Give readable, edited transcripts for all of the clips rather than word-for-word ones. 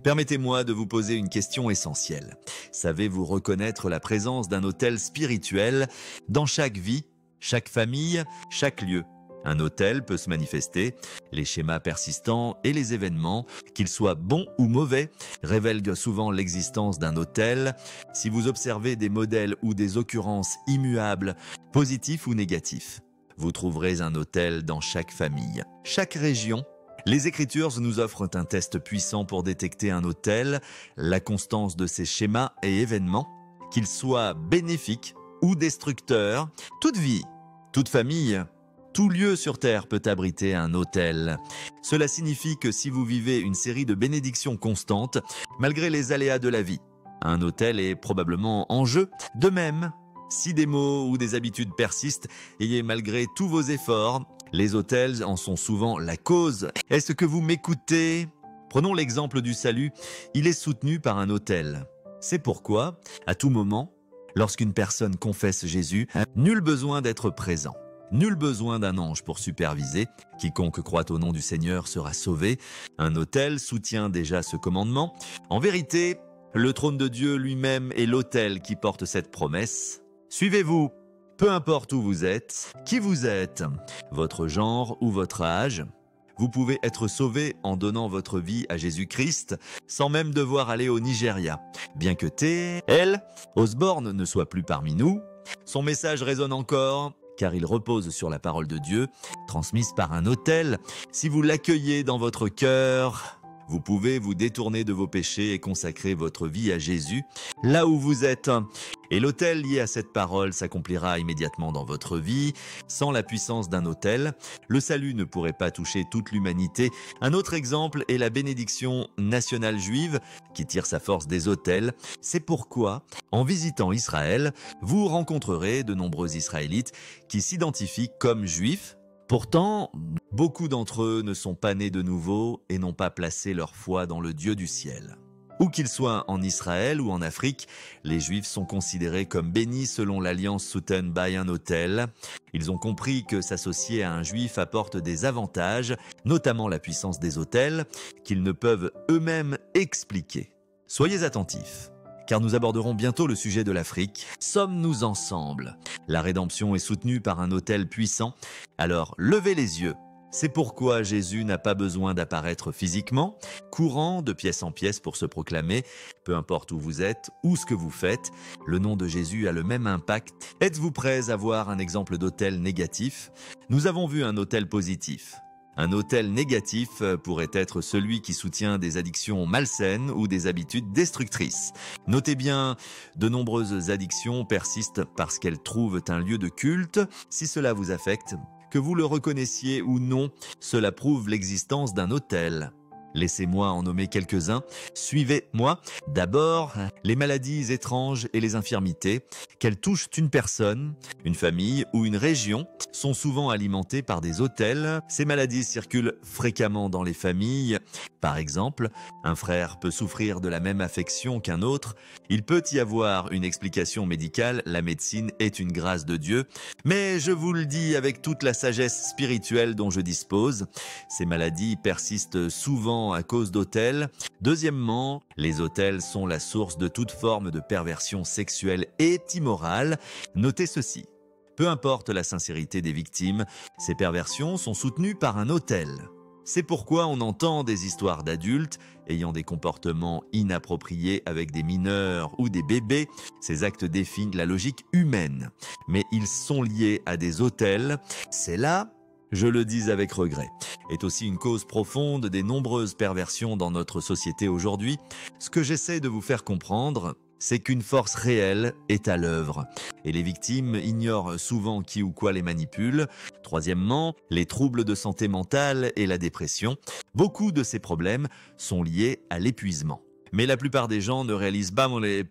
Permettez-moi de vous poser une question essentielle. Savez-vous reconnaître la présence d'un autel spirituel dans chaque vie, chaque famille, chaque lieu? Un autel peut se manifester. Les schémas persistants et les événements, qu'ils soient bons ou mauvais, révèlent souvent l'existence d'un autel. Si vous observez des modèles ou des occurrences immuables, positifs ou négatifs, vous trouverez un autel dans chaque famille, chaque région. Les Écritures nous offrent un test puissant pour détecter un autel, la constance de ces schémas et événements, qu'ils soient bénéfiques ou destructeurs. Toute vie, toute famille, tout lieu sur terre peut abriter un autel. Cela signifie que si vous vivez une série de bénédictions constantes, malgré les aléas de la vie, un autel est probablement en jeu. De même, si des maux ou des habitudes persistent, et malgré tous vos efforts, les autels en sont souvent la cause. Est-ce que vous m'écoutez? Prenons l'exemple du salut. Il est soutenu par un autel. C'est pourquoi, à tout moment, lorsqu'une personne confesse Jésus, nul besoin d'être présent. Nul besoin d'un ange pour superviser. Quiconque croit au nom du Seigneur sera sauvé. Un autel soutient déjà ce commandement. En vérité, le trône de Dieu lui-même est l'autel qui porte cette promesse. Suivez-vous. Peu importe où vous êtes, qui vous êtes, votre genre ou votre âge, vous pouvez être sauvé en donnant votre vie à Jésus-Christ sans même devoir aller au Nigeria. Bien que T.L. Osborne ne soit plus parmi nous, son message résonne encore car il repose sur la parole de Dieu, transmise par un autel. Si vous l'accueillez dans votre cœur, vous pouvez vous détourner de vos péchés et consacrer votre vie à Jésus là où vous êtes. Et l'autel lié à cette parole s'accomplira immédiatement dans votre vie. Sans la puissance d'un autel, le salut ne pourrait pas toucher toute l'humanité. Un autre exemple est la bénédiction nationale juive qui tire sa force des autels. C'est pourquoi, en visitant Israël, vous rencontrerez de nombreux Israélites qui s'identifient comme juifs. Pourtant, beaucoup d'entre eux ne sont pas nés de nouveau et n'ont pas placé leur foi dans le Dieu du ciel. Où qu'ils soient en Israël ou en Afrique, les Juifs sont considérés comme bénis selon l'alliance soutenue by un autel. Ils ont compris que s'associer à un Juif apporte des avantages, notamment la puissance des autels, qu'ils ne peuvent eux-mêmes expliquer. Soyez attentifs, car nous aborderons bientôt le sujet de l'Afrique. Sommes-nous ensemble? La rédemption est soutenue par un autel puissant, alors levez les yeux. C'est pourquoi Jésus n'a pas besoin d'apparaître physiquement, courant de pièce en pièce pour se proclamer. Peu importe où vous êtes ou ce que vous faites, le nom de Jésus a le même impact. Êtes-vous prêts à voir un exemple d'autel négatif? Nous avons vu un autel positif. Un autel négatif pourrait être celui qui soutient des addictions malsaines ou des habitudes destructrices. Notez bien, de nombreuses addictions persistent parce qu'elles trouvent un lieu de culte. Si cela vous affecte, que vous le reconnaissiez ou non, cela prouve l'existence d'un autel. Laissez-moi en nommer quelques-uns. Suivez-moi. D'abord, les maladies étranges et les infirmités, qu'elles touchent une personne, une famille ou une région, sont souvent alimentées par des autels. Ces maladies circulent fréquemment dans les familles. Par exemple, un frère peut souffrir de la même affection qu'un autre. Il peut y avoir une explication médicale, la médecine est une grâce de Dieu. Mais je vous le dis avec toute la sagesse spirituelle dont je dispose, ces maladies persistent souvent à cause d'autels. Deuxièmement, les autels sont la source de toute forme de perversion sexuelle et immorale. Notez ceci. Peu importe la sincérité des victimes, ces perversions sont soutenues par un autel. C'est pourquoi on entend des histoires d'adultes ayant des comportements inappropriés avec des mineurs ou des bébés. Ces actes défient la logique humaine, mais ils sont liés à des autels. C'est là, je le dis avec regret, est aussi une cause profonde des nombreuses perversions dans notre société aujourd'hui. Ce que j'essaie de vous faire comprendre, c'est qu'une force réelle est à l'œuvre. Et les victimes ignorent souvent qui ou quoi les manipule. Troisièmement, les troubles de santé mentale et la dépression. Beaucoup de ces problèmes sont liés à l'épuisement. Mais la plupart des gens ne réalisent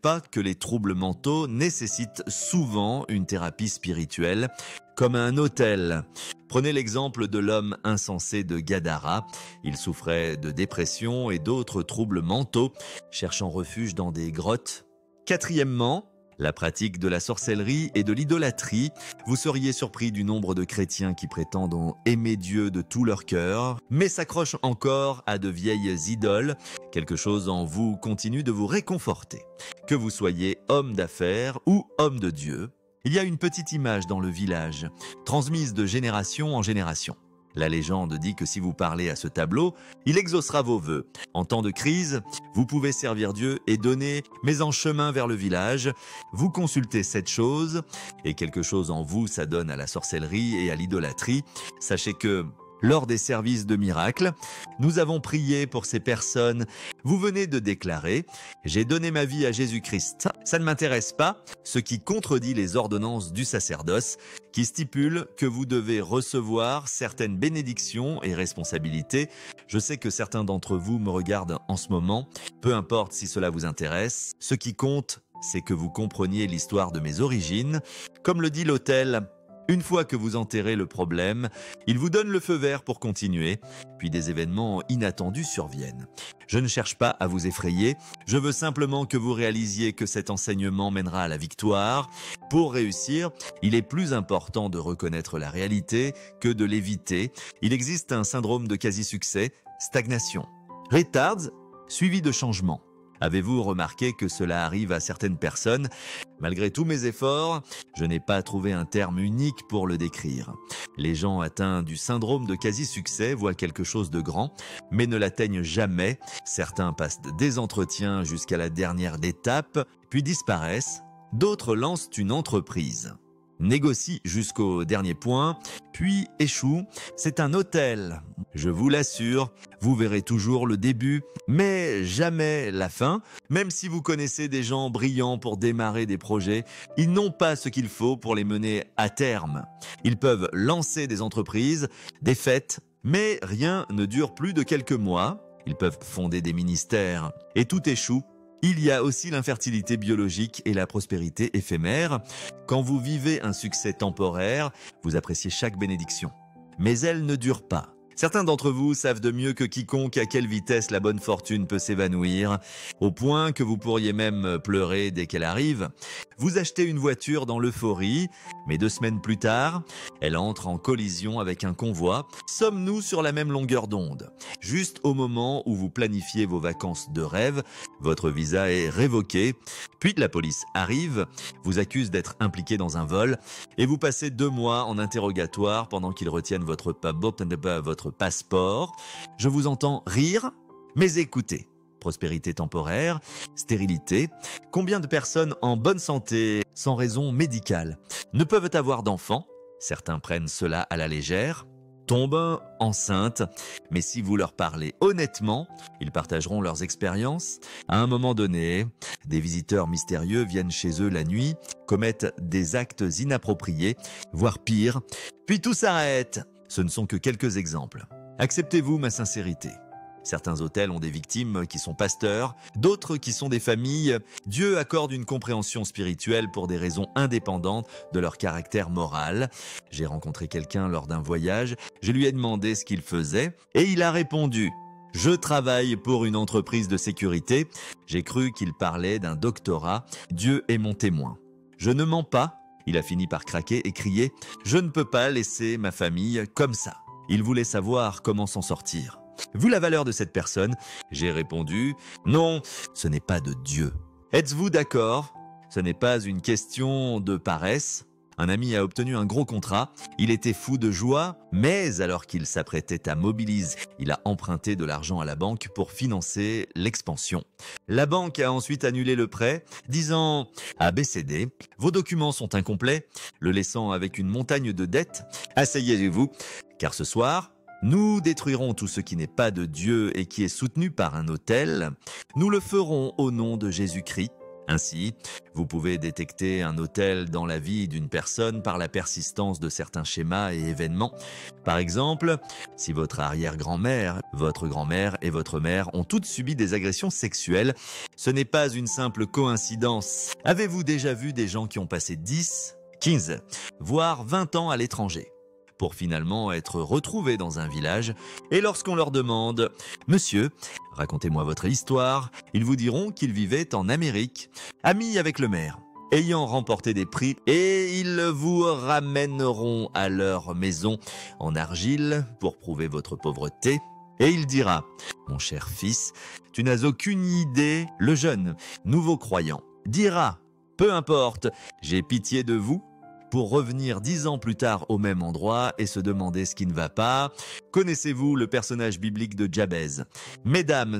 pas que les troubles mentaux nécessitent souvent une thérapie spirituelle, comme un autel. Prenez l'exemple de l'homme insensé de Gadara. Il souffrait de dépression et d'autres troubles mentaux, cherchant refuge dans des grottes. Quatrièmement, la pratique de la sorcellerie et de l'idolâtrie. Vous seriez surpris du nombre de chrétiens qui prétendent aimer Dieu de tout leur cœur, mais s'accrochent encore à de vieilles idoles. Quelque chose en vous continue de vous réconforter. Que vous soyez homme d'affaires ou homme de Dieu, il y a une petite image dans le village, transmise de génération en génération. La légende dit que si vous parlez à ce tableau, il exaucera vos vœux. En temps de crise, vous pouvez servir Dieu et donner, mais en chemin vers le village, vous consultez cette chose, et quelque chose en vous s'adonne à la sorcellerie et à l'idolâtrie. Sachez que, lors des services de miracles, nous avons prié pour ces personnes. Vous venez de déclarer « J'ai donné ma vie à Jésus-Christ ». Ça ne m'intéresse pas, ce qui contredit les ordonnances du sacerdoce qui stipulent que vous devez recevoir certaines bénédictions et responsabilités. Je sais que certains d'entre vous me regardent en ce moment, peu importe si cela vous intéresse. Ce qui compte, c'est que vous compreniez l'histoire de mes origines. Comme le dit l'autel, une fois que vous enterrez le problème, il vous donne le feu vert pour continuer, puis des événements inattendus surviennent. Je ne cherche pas à vous effrayer, je veux simplement que vous réalisiez que cet enseignement mènera à la victoire. Pour réussir, il est plus important de reconnaître la réalité que de l'éviter. Il existe un syndrome de quasi-succès, stagnation. Retards, suivi de changement. Avez-vous remarqué que cela arrive à certaines personnes? Malgré tous mes efforts, je n'ai pas trouvé un terme unique pour le décrire. Les gens atteints du syndrome de quasi-succès voient quelque chose de grand, mais ne l'atteignent jamais. Certains passent des entretiens jusqu'à la dernière étape, puis disparaissent. D'autres lancent une entreprise, négocient jusqu'au dernier point, puis échouent. C'est un hôtel. Je vous l'assure, vous verrez toujours le début, mais jamais la fin. Même si vous connaissez des gens brillants pour démarrer des projets, ils n'ont pas ce qu'il faut pour les mener à terme. Ils peuvent lancer des entreprises, des fêtes, mais rien ne dure plus de quelques mois. Ils peuvent fonder des ministères et tout échoue. Il y a aussi l'infertilité biologique et la prospérité éphémère. Quand vous vivez un succès temporaire, vous appréciez chaque bénédiction. Mais elle ne dure pas. Certains d'entre vous savent de mieux que quiconque à quelle vitesse la bonne fortune peut s'évanouir, au point que vous pourriez même pleurer dès qu'elle arrive. Vous achetez une voiture dans l'euphorie, mais 2 semaines plus tard, elle entre en collision avec un convoi. Sommes-nous sur la même longueur d'onde? Juste au moment où vous planifiez vos vacances de rêve, votre visa est révoqué, puis la police arrive, vous accuse d'être impliqué dans un vol, et vous passez 2 mois en interrogatoire pendant qu'ils retiennent votre passeport. Je vous entends rire, mais écoutez. Prospérité temporaire, stérilité. Combien de personnes en bonne santé, sans raison médicale, ne peuvent avoir d'enfants? Certains prennent cela à la légère, tombent enceintes, mais si vous leur parlez honnêtement, ils partageront leurs expériences. À un moment donné, des visiteurs mystérieux viennent chez eux la nuit, commettent des actes inappropriés, voire pire, puis tout s'arrête. Ce ne sont que quelques exemples. Acceptez-vous ma sincérité. Certains hôtels ont des victimes qui sont pasteurs, d'autres qui sont des familles. Dieu accorde une compréhension spirituelle pour des raisons indépendantes de leur caractère moral. J'ai rencontré quelqu'un lors d'un voyage, je lui ai demandé ce qu'il faisait et il a répondu « Je travaille pour une entreprise de sécurité ». J'ai cru qu'il parlait d'un doctorat. Dieu est mon témoin. Je ne mens pas. Il a fini par craquer et crier « Je ne peux pas laisser ma famille comme ça ». Il voulait savoir comment s'en sortir. Vu la valeur de cette personne, j'ai répondu « Non, ce n'est pas de Dieu ». Êtes-vous d'accord? Ce n'est pas une question de paresse. Un ami a obtenu un gros contrat, il était fou de joie, mais alors qu'il s'apprêtait à mobiliser, il a emprunté de l'argent à la banque pour financer l'expansion. La banque a ensuite annulé le prêt, disant à BCD, vos documents sont incomplets, le laissant avec une montagne de dettes. Asseyez-vous, car ce soir, nous détruirons tout ce qui n'est pas de Dieu et qui est soutenu par un autel. Nous le ferons au nom de Jésus-Christ. Ainsi, vous pouvez détecter un autel dans la vie d'une personne par la persistance de certains schémas et événements. Par exemple, si votre arrière-grand-mère, votre grand-mère et votre mère ont toutes subi des agressions sexuelles, ce n'est pas une simple coïncidence. Avez-vous déjà vu des gens qui ont passé 10, 15, voire 20 ans à l'étranger pour finalement être retrouvés dans un village, et lorsqu'on leur demande « Monsieur, racontez-moi votre histoire », ils vous diront qu'ils vivaient en Amérique, amis avec le maire. ayant remporté des prix, et ils vous ramèneront à leur maison en argile pour prouver votre pauvreté. Et il dira, mon cher fils, tu n'as aucune idée. Le jeune, nouveau croyant, dira, peu importe, j'ai pitié de vous, pour revenir 10 ans plus tard au même endroit et se demander ce qui ne va pas. Connaissez-vous le personnage biblique de Jabez? Mesdames,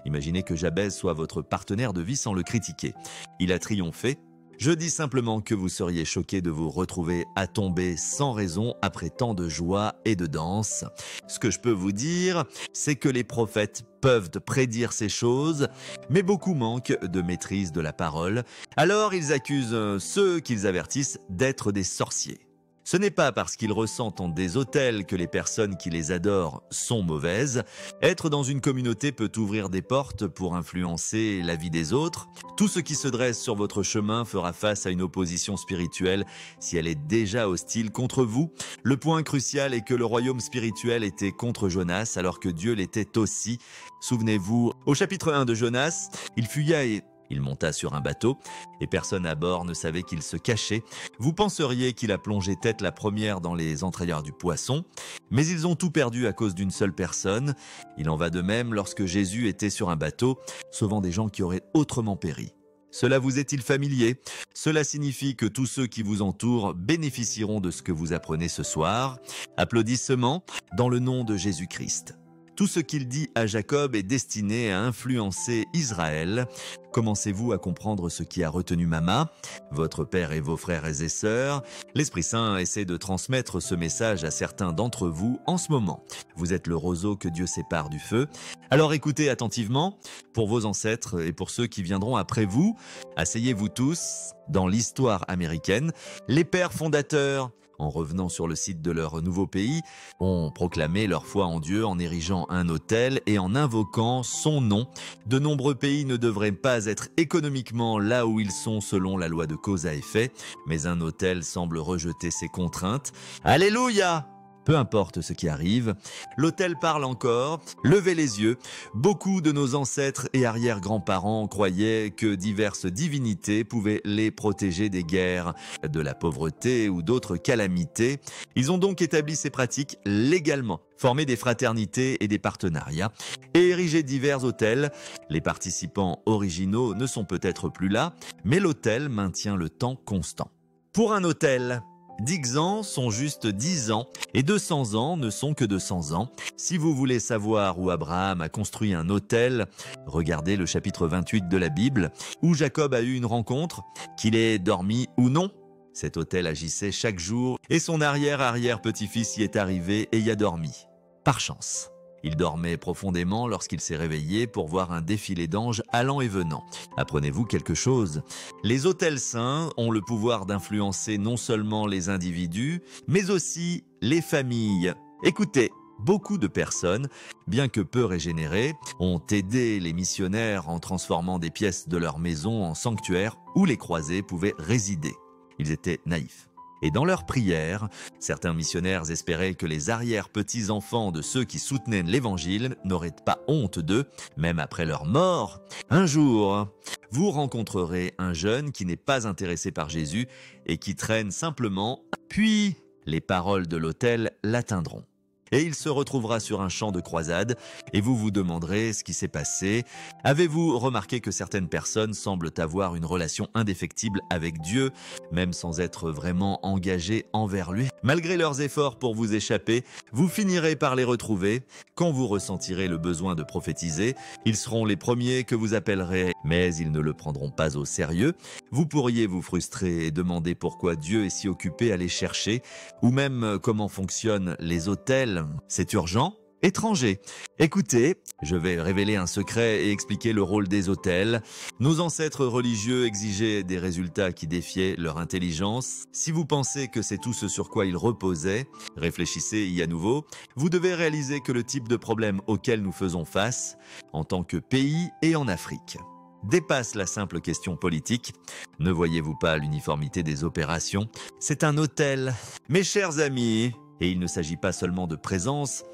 imaginez que Jabez soit votre partenaire de vie sans le critiquer. Il a triomphé. Je dis simplement que vous seriez choqués de vous retrouver à tomber sans raison après tant de joie et de danse. Ce que je peux vous dire, c'est que les prophètes peuvent prédire ces choses, mais beaucoup manquent de maîtrise de la parole. Alors ils accusent ceux qu'ils avertissent d'être des sorciers. Ce n'est pas parce qu'ils ressentent en des autels que les personnes qui les adorent sont mauvaises. Être dans une communauté peut ouvrir des portes pour influencer la vie des autres. Tout ce qui se dresse sur votre chemin fera face à une opposition spirituelle si elle est déjà hostile contre vous. Le point crucial est que le royaume spirituel était contre Jonas alors que Dieu l'était aussi. Souvenez-vous, au chapitre 1 de Jonas, il fuya et il monta sur un bateau, et personne à bord ne savait qu'il se cachait. Vous penseriez qu'il a plongé tête la première dans les entrailles du poisson, mais ils ont tout perdu à cause d'une seule personne. Il en va de même lorsque Jésus était sur un bateau, sauvant des gens qui auraient autrement péri. Cela vous est-il familier? Cela signifie que tous ceux qui vous entourent bénéficieront de ce que vous apprenez ce soir. Applaudissements dans le nom de Jésus-Christ. Tout ce qu'il dit à Jacob est destiné à influencer Israël. Commencez-vous à comprendre ce qui a retenu Mama, votre père et vos frères et sœurs? L'Esprit Saint essaie de transmettre ce message à certains d'entre vous en ce moment. Vous êtes le roseau que Dieu sépare du feu. Alors écoutez attentivement, pour vos ancêtres et pour ceux qui viendront après vous, asseyez-vous tous dans l'histoire américaine. Les pères fondateurs, en revenant sur le site de leur nouveau pays, ont proclamé leur foi en Dieu en érigeant un autel et en invoquant son nom. De nombreux pays ne devraient pas être économiquement là où ils sont selon la loi de cause à effet, mais un autel semble rejeter ces contraintes. Alléluia! Peu importe ce qui arrive, l'autel parle encore. Levez les yeux. Beaucoup de nos ancêtres et arrière-grands-parents croyaient que diverses divinités pouvaient les protéger des guerres, de la pauvreté ou d'autres calamités. Ils ont donc établi ces pratiques légalement, formé des fraternités et des partenariats, et érigé divers autels. Les participants originaux ne sont peut-être plus là, mais l'autel maintient le temps constant. Pour un autel, 10 ans sont juste 10 ans et 200 ans ne sont que 200 ans. Si vous voulez savoir où Abraham a construit un autel, regardez le chapitre 28 de la Bible, où Jacob a eu une rencontre, qu'il ait dormi ou non. Cet autel agissait chaque jour et son arrière-arrière-petit-fils y est arrivé et y a dormi. Par chance. Il dormait profondément lorsqu'il s'est réveillé pour voir un défilé d'anges allant et venant. Apprenez-vous quelque chose? Les autels saints ont le pouvoir d'influencer non seulement les individus, mais aussi les familles. Écoutez, beaucoup de personnes, bien que peu régénérées, ont aidé les missionnaires en transformant des pièces de leur maison en sanctuaires où les croisés pouvaient résider. Ils étaient naïfs. Et dans leurs prières, certains missionnaires espéraient que les arrière-petits-enfants de ceux qui soutenaient l'Évangile n'auraient pas honte d'eux, même après leur mort. Un jour, vous rencontrerez un jeune qui n'est pas intéressé par Jésus et qui traîne simplement, puis les paroles de l'autel l'atteindront. Et il se retrouvera sur un champ de croisade et vous vous demanderez ce qui s'est passé. Avez-vous remarqué que certaines personnes semblent avoir une relation indéfectible avec Dieu, même sans être vraiment engagées envers lui? Malgré leurs efforts pour vous échapper, vous finirez par les retrouver. Quand vous ressentirez le besoin de prophétiser, ils seront les premiers que vous appellerez, mais ils ne le prendront pas au sérieux. Vous pourriez vous frustrer et demander pourquoi Dieu est si occupé à les chercher, ou même comment fonctionnent les autels. C'est urgent? Étranger. Écoutez, je vais révéler un secret et expliquer le rôle des autels. Nos ancêtres religieux exigeaient des résultats qui défiaient leur intelligence. Si vous pensez que c'est tout ce sur quoi ils reposaient, réfléchissez y à nouveau. Vous devez réaliser que le type de problème auquel nous faisons face, en tant que pays et en Afrique, dépasse la simple question politique. Ne voyez-vous pas l'uniformité des opérations? C'est un autel. Mes chers amis, et il ne s'agit pas seulement de présence,